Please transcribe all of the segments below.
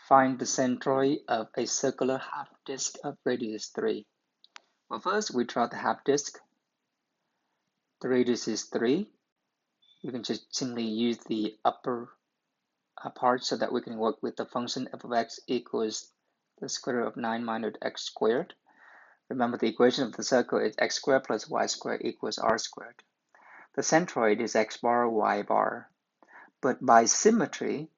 Find the centroid of a circular half disk of radius 3. Well, first we draw the half disk. The radius is 3. You can just simply use the upper part so that we can work with the function f of x equals the square root of 9 minus x squared. Remember, the equation of the circle is x squared plus y squared equals r squared. The centroid is x bar, y bar. But by symmetry,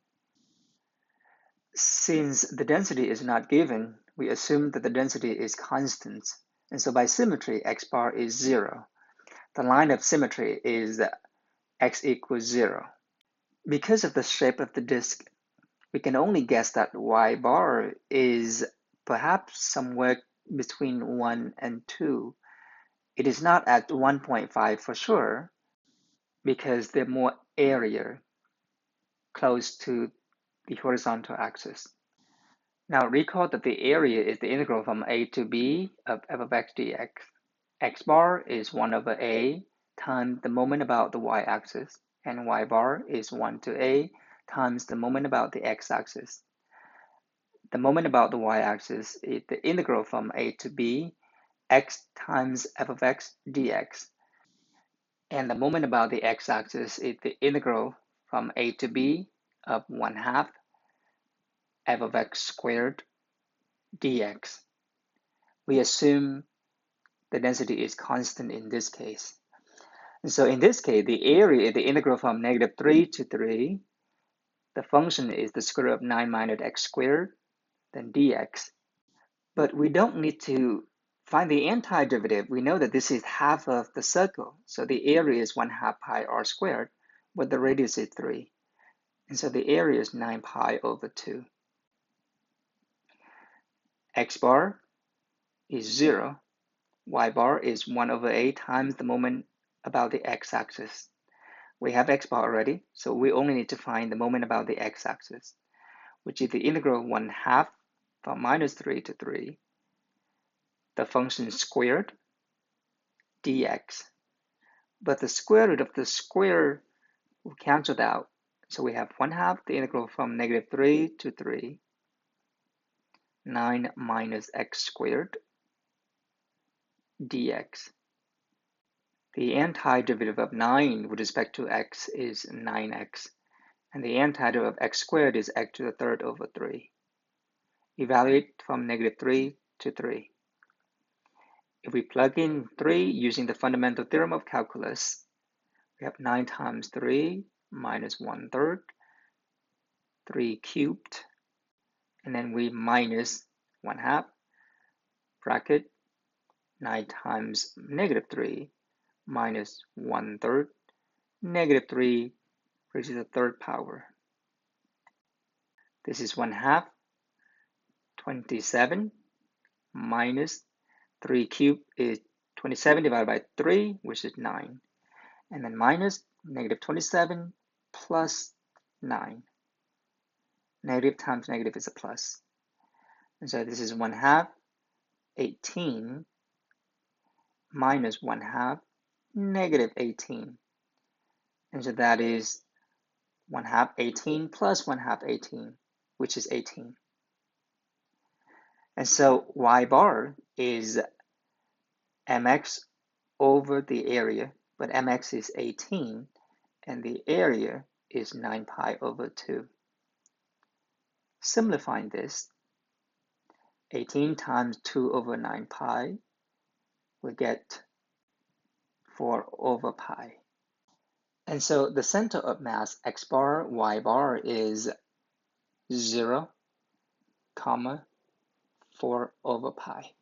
since the density is not given, we assume that the density is constant. And so by symmetry, x bar is 0. The line of symmetry is x equals 0. Because of the shape of the disk, we can only guess that y bar is perhaps somewhere between 1 and 2. It is not at 1.5 for sure, because there's more area close to the horizontal axis. Now recall that the area is the integral from a to b of f of x dx. X bar is 1 over a times the moment about the y-axis, and y bar is 1 to a times the moment about the x-axis. The moment about the y-axis is the integral from a to b, x times f of x dx. And the moment about the x-axis is the integral from a to b of 1/2 f of x squared dx. We assume the density is constant in this case. And so in this case, the area is the integral from -3 to 3. The function is the square root of 9 minus x squared, then dx. But we don't need to find the antiderivative. We know that this is half of the circle. So the area is 1/2 pi r squared, but the radius is 3. And so the area is 9 pi over 2. X bar is 0. Y bar is 1 over a times the moment about the x-axis. We have x bar already, so we only need to find the moment about the x-axis, which is the integral of 1/2 from -3 to 3, the function squared dx. But the square root of the square will cancel out, so we have 1/2 the integral from -3 to 3, 9 minus x squared dx. The antiderivative of 9 with respect to x is 9x, and the antiderivative of x squared is x to the third over 3. Evaluate from -3 to 3. If we plug in 3 using the fundamental theorem of calculus, we have 9 times 3 minus 1/3, 3 cubed, and then we minus 1/2, bracket, 9 times -3 minus 1/3, -3 raised to the third power. This is 1/2, 27, minus 3 cubed is 27 divided by 3, which is 9. And then minus -27 plus 9. Negative times negative is a plus. And so this is 1/2, 18, minus 1/2, -18. And so that is 1/2 18 plus 1/2 18, which is 18. And so y bar is mx over the area, but mx is 18, and the area is 9 pi over 2. Simplifying this, 18 times 2 over 9 pi, we get 4 over pi. And so the center of mass x bar, y bar is 0, 4 over pi.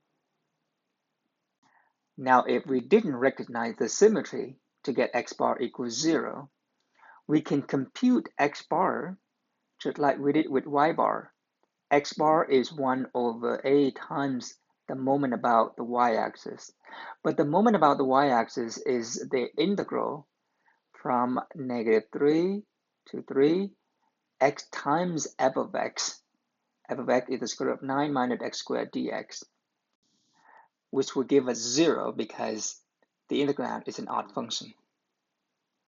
Now, if we didn't recognize the symmetry to get x bar equals 0, we can compute x bar just like we did with y bar. X bar is 1 over a times the moment about the y-axis. But the moment about the y-axis is the integral from -3 to 3, x times f of x. F of x is the square root of 9 minus x squared dx, which will give us 0 because the integrand is an odd function.